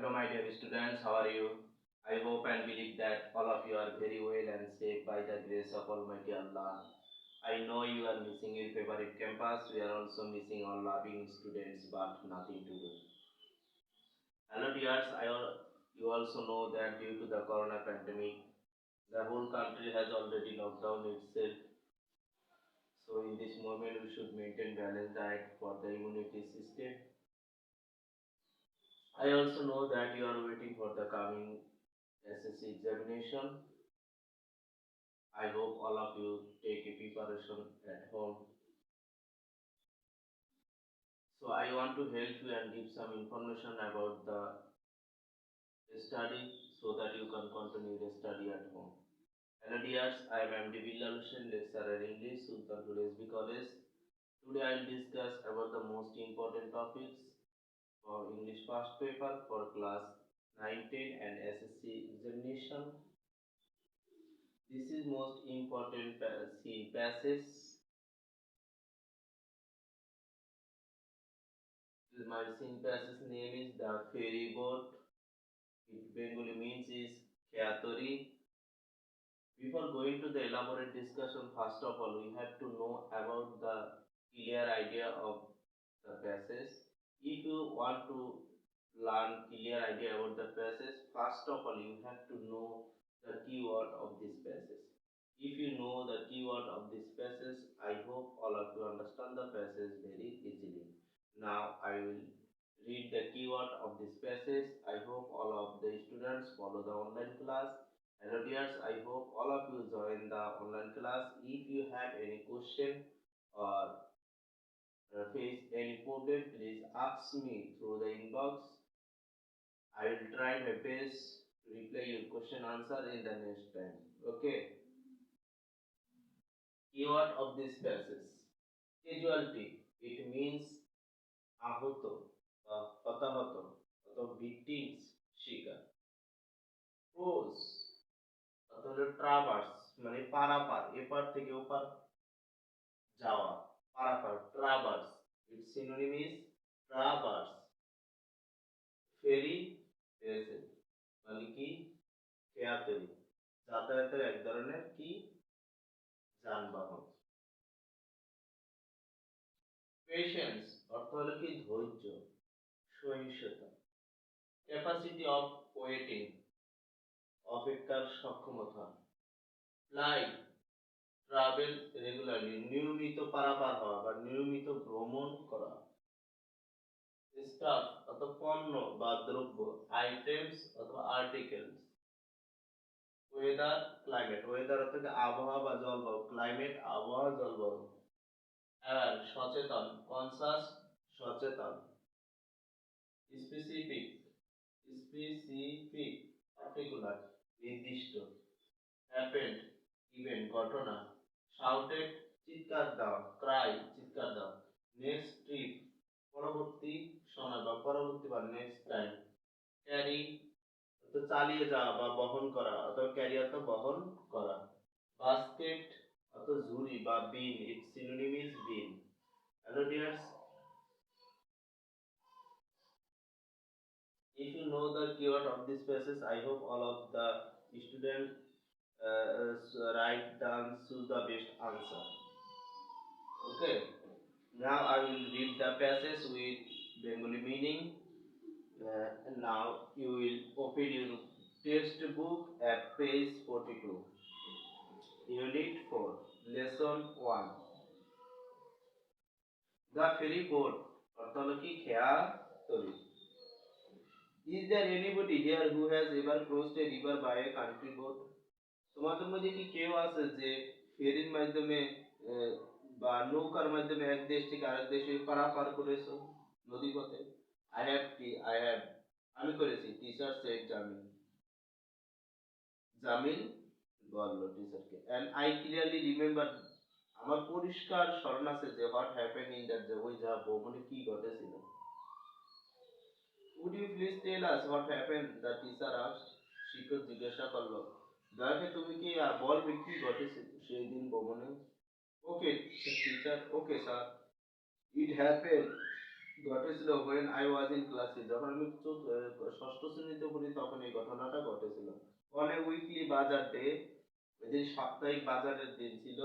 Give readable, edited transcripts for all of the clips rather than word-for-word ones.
Hello, my dear students. How are you? I hope and believe that all of you are very well and safe by the grace of Almighty Allah. I know you are missing your favorite campus. We are also missing our loving students, but nothing to do. Hello, dears. You also know that due to the corona pandemic, the whole country has already locked down itself. So, in this moment, we should maintain balanced diet for the immunity system. I also know that you are waiting for the coming SSC examination. I hope all of you take a preparation at home. So I want to help you and give some information about the study so that you can continue the study at home. Hello dears, I am MD Bilal Hussain, lecturer English, Sultanpur SB College. Today I will discuss about the most important topics for English past paper for class 9, 10 and SSC examination. This is most important passage. My scene passage name is the ferry boat. It Bengali means is Kyatori. Before going to the elaborate discussion, first of all, we have to know about the clear idea of the passage. If you want to learn clear idea about the passage, first of all, you have to know the keyword of this passage. If you know the keyword of this passage, I hope all of you understand the passage very easily. Now I will read the keyword of this passage. I hope all of the students follow the online class. Hello dears, I hope all of you join the online class. If you have any question or face any problem, please ask me through the inbox. I will try my best to reply your question answer in the next time. Okay. Keyword of this passage. Casualty. It means আহত বা হতাহত অথবা victims শিকার। Cross অর্থ হলো traverse মানে পারাপার, এপার থেকে ওপার যাওয়া, পারাপার traverse. It's synonym is traverse. Ferry vessel মানে কি খেয়াতরি, যাতায়াতের এক ধরনের কি যানবাহন। পেশেন্স অর্থ হলো কি ধৈর্য, সহিষ্ণুতা। ক্যাপাসিটি অফ ওয়েটিং অপেক্ষার সক্ষমতা। ফ্লাই ট্রাভেল রেগুলারলি নিয়মিত পারাপার হওয়া বা নিয়মিত ভ্রমণ করা। স্টাফ অথবা পণ্য বা দ্রব্য, আইটেমস অথবা আর্টিকেলস। ওয়েদার ক্লাইমেট, ওয়েদার অর্থ আবহাওয়া বা জলবায়ু, ক্লাইমেট আবহাওয়া জলবায়ু। অ্যাওয়ার সচেতন, কনসাস সচেতন। স্পেসিফিক স্পেসিফিক পার্টিকুলার নির্দিষ্ট। হ্যাপেন্ড ইভেন্ট ঘটনা। শাউটেড চিৎকার দাও, ক্রাই চিৎকার দাও। নেক্সট ট্রিপ পরবর্তী সময় বা পরবর্তী বার, নেক্সট টাইম। ক্যারি অর্থ চালিয়ে যাওয়া বা বহন করা, অথবা ক্যারি অর্থ বহন করা। বাস্কেট অর্থ ঝুড়ি বা bin, its synonym is bin. Hello dears, if you know the keyword of this passage, I hope all of the students write down choose the best answer. Okay, now I will read the passage with Bengali meaning. And now you will open your textbook at page 42, unit 4, lesson 1. The ferry boat অর্থ হলো কি খেয়া তরি। Is there anybody here who has ever crossed a river by a country boat? তোমাদের মধ্যে কি কেউ আছে যে ফেরির মাধ্যমে বা নৌকার মাধ্যমে এক দেশ থেকে আরেক দেশে পারাপার করেছো নদী পথে? I have আমি করেছি। টিচার সেড জামিল, জামিল বলল টিচারকে। and I clearly remember, আমার পরিষ্কার স্মরণ আছে যে what happened in that, যে ওই যা ভ্রমণে কি ঘটেছিল। Would you please tell us what happened? The teacher asked. শিক্ষক জিজ্ঞাসা করলো, দয়া করে তুমি কি বলবে কি ঘটেছিল সেই দিন ভ্রমণে? Okay, teacher. Okay, sir. It happened ঘটেছিল when I was in class 6, যখন আমি ষষ্ঠ শ্রেণীতে পড়ি তখন এই ঘটনাটা ঘটেছিল। On a weekly বাজার ডে, এদিন সাপ্তাহিক বাজারের দিন ছিল।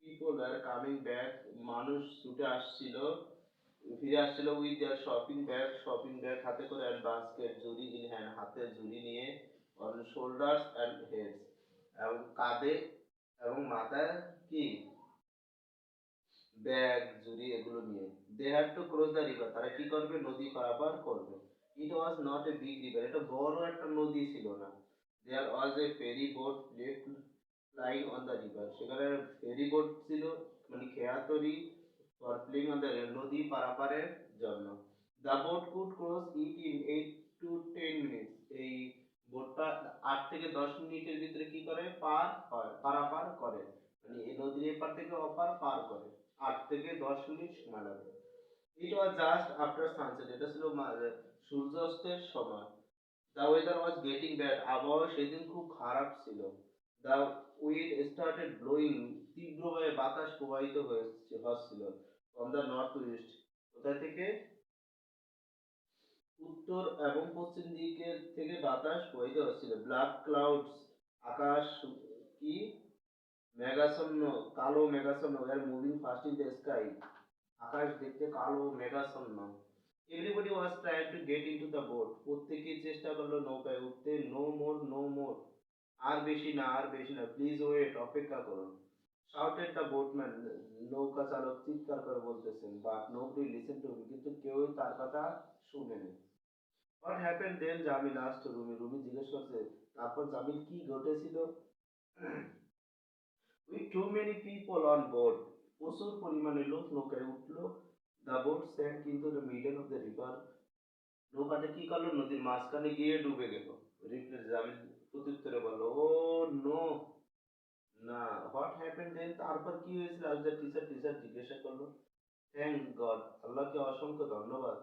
People were coming back, মানুষ ছুটে আসছিল, ফিরে আসছিল with their shopping bag হাতে করে, and basket, ঝুড়ি in hand, হাতে ঝুড়ি নিয়ে, on shoulders and heads, এবং কাঁধে এবং মাথায় কি ব্যাগ ঝুড়ি এগুলো নিয়ে। They had to cross the river, তারা কি করবে, নদী পারাপার করবে। It was not a big river, এটা বড় একটা নদী ছিল না। There was a ferry boat left flying on the river, সেখানে ফেরি বোট ছিল, মানে খেয়াতরি, ফর প্লেইং অন দ্য নদী পারাপারের জন্য। The boat could cross it in 8 to 10 minutes, এই বোটটা 8 থেকে 10 মিনিটের ভিতরে কি করে, পার হয়, পারাপার করে, মানে এই নদীর এপার থেকে অপার পার করে। 8 থেকে 10 মিনিট সময় লাগে। ইট ওয়াজ জাস্ট আফটার সানসেট, এটা ছিল সূর্যাস্তের সময়। The weather was getting bad, আবহাওয়া সেদিন খুব খারাপ ছিল। দ্য উইন্ড স্টার্টেড ব্লোয়িং, তীব্রভাবে বাতাস প্রবাহিত হচ্ছিল। ফ্রম দ্য নর্থ ইস্ট, কোথা থেকে, উত্তর এবং পশ্চিম দিকের থেকে বাতাস প্রবাহিত হচ্ছিল। ব্ল্যাক ক্লাউডস, আকাশ কি মেঘাচ্ছন্ন, কালো মেঘাচ্ছন্ন, were moving fast in the sky, আকাশ দেখতে কালো মেঘাচ্ছন্ন। Everybody was trying to get into the boat, প্রত্যেকেই চেষ্টা করলো নৌকায় উঠতে। নো মোর, নো মোর, আর বেশি না, আর বেশি না, প্লিজ ওয়েট, অপেক্ষা করুন। শাউটেড দ্য বোটম্যান, নৌকা চালক চিৎকার করে বলতেছেন। But nobody listen to him, কিন্তু কেউ তার কথা শুনেনি। What happened then, Jamil asked Rumi, Rumi জিজ্ঞেস করছে তারপর জামিল কি ঘটেছিল। With too many people on board, প্রচুর পরিমাণে লোক নৌকায় উঠলো। The boat sank into the middle of the river, নৌকাটা কি করলো, নদীর মাঝখানে গিয়ে ডুবে গেল। রিপ্লাই, জামিল প্রত্যুত্তরে বলল, ও নো, না। হোয়াট হ্যাপেন্ড দেন, তারপর কি হয়েছিল, আজ দ্য টিচার, টিচার জিজ্ঞাসা করলো। থ্যাংক গড, আল্লাহকে অসংখ্য ধন্যবাদ।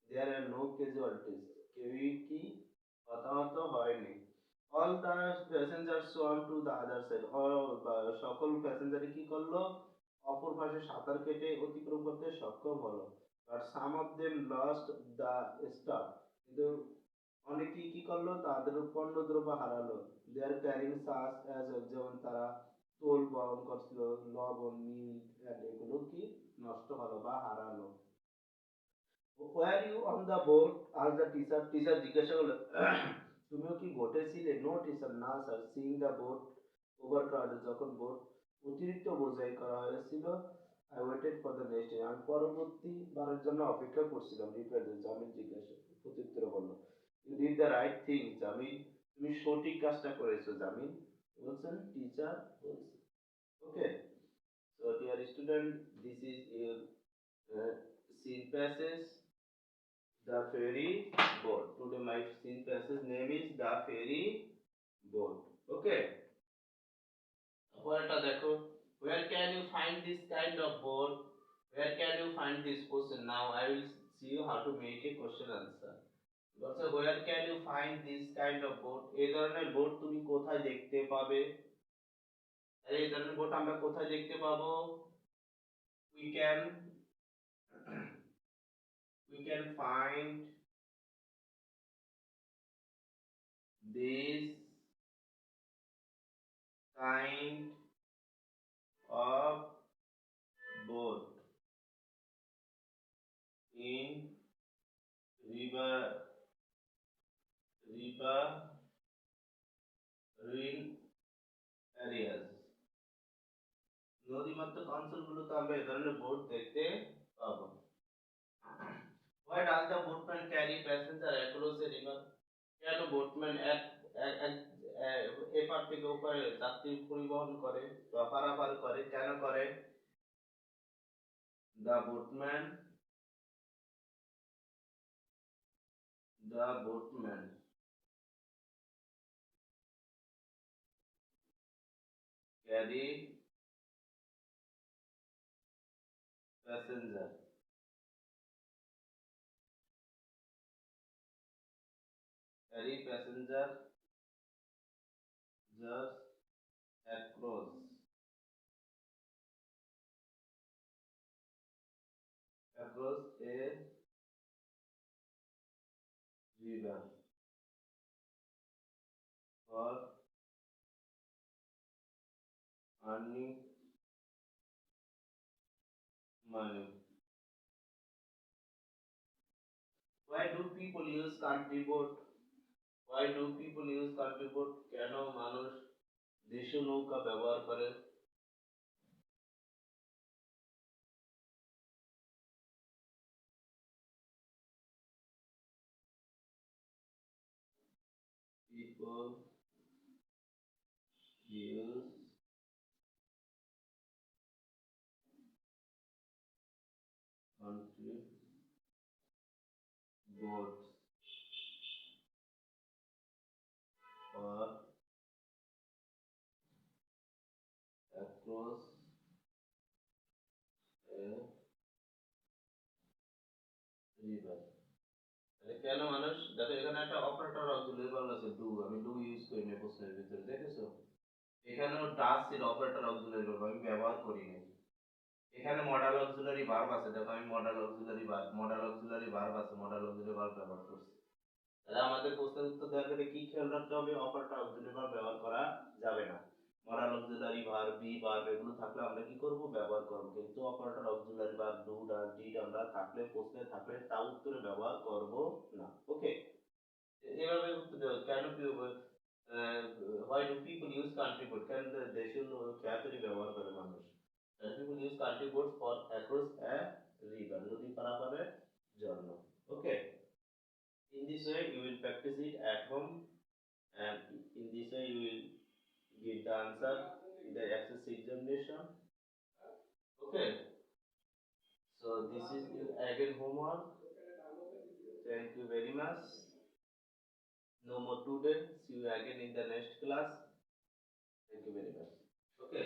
দেয়ার আর নো ক্যাজুয়ালিটিস, কেউই কি হতাহত হয়নি। All the passenger swamp to the other side, সকল প্যাসেঞ্জারই কি করলো, অপর পাশে সাঁতার কেটে অতিক্রম করতে সক্ষম হলো। But some of them lost the staff, কিন্তু অনেকেই কি করলো, তাদের পণ্যদ্রব্য হারালো। দে আর ক্যারিং সাস অ্যাজ, যেমন তারা তোল বহন করছিল, লবণ, মিট, এগুলো কি নষ্ট হলো বা হারালো। Were you on the boat, আজ দ্য টিচার, টিচার জিজ্ঞাসা করলো তুমিও কি বোটে ছিলে। নো টিচার, না sir. Seeing the boat overcrowded, যখন বোট অতিরিক্ত বোঝাই করা হয়েছিল। I waited for the next, আমি পরবর্তী বারের জন্য অপেক্ষা করছিলাম। রিপ্লাই, জামিল জিজ্ঞাসা প্রত্যুত্তরে বলল, you did the right thing Jamil, তুমি সঠিক কাজটা করেছো জামিল, বলছেন টিচার বলছে। Okay, so dear student, this is your scene passage, the ferry boat. Today my scene passage name is the ferry boat. Okay, পরেরটা দেখো, where can you find this kind of boat, where can you find this question, now I will see you how to make a question answer. বলছে where can you find this kind of boat, এই ধরনের boat তুমি কোথায় দেখতে পাবে, এই ধরনের boat আমরা কোথায় দেখতে পাবো। we can we can find this kind of boat in riverine areas, নদীমাতৃক অঞ্চলগুলোতে আমরা এই ধরনের বোট দেখতে পাবো। Why does the boatman carry passenger across a river, কেন বোটম্যান এক এক এক- এপার থেকে ওপারে যাত্রী পরিবহন করে বা পারাপার করে, কেন করে। the boatman the boatman carry passenger just across a river for earning money. Why do people use country boat? Why do people use country boat? কেন মানুষ দেশীয় নৌকা ব্যবহার করে? People use country boats for across a river. তাহলে কেন মানুষ, দেখো এখানে একটা অপারেটর অক্সিলারি ভার্ব আছে ডু, আমি ডু ইউজ করি না প্রশ্নের ভিতরে, দেখেছো? এখানেও ডাস ছিল অপারেটর অক্সিলারি ভার্ব, আমি ব্যবহার করি না। এখানে মডাল অক্সিলারি ভার্ব আছে, দেখো আমি মডাল অক্সিলারি ভার্ব আছে, মডাল অক্সিলারি ভার্ব ব্যবহার করছি। তাহলে আমাদের প্রশ্নের উত্তর দেওয়ার ক্ষেত্রে কি খেয়াল রাখতে হবে? অপারেটর অক্সিলারি ভার্ব ব্যবহার করা যাবে না। Modal auxiliary verb, be verb এগুলো থাকলে আমরা কি করব? ব্যবহার করব। কিন্তু operator auxiliary verb do, does, did আমরা থাকলে, প্রশ্নে থাকলে তা উত্তরে ব্যবহার করব না। ওকে, এভাবে উত্তর দেওয়া। কেন why do people use country board? কেন দেশীয় খ্যাতরি ব্যবহার করে মানুষ? People use country board for across A river, নদী পারাপারের জন্য। ওকে, in this way you will practice it at home, and in this way you will give the answer in the access examination. Okay, so this is your again homework. Thank you very much. No more today. See you again in the next class. Thank you very much. Okay.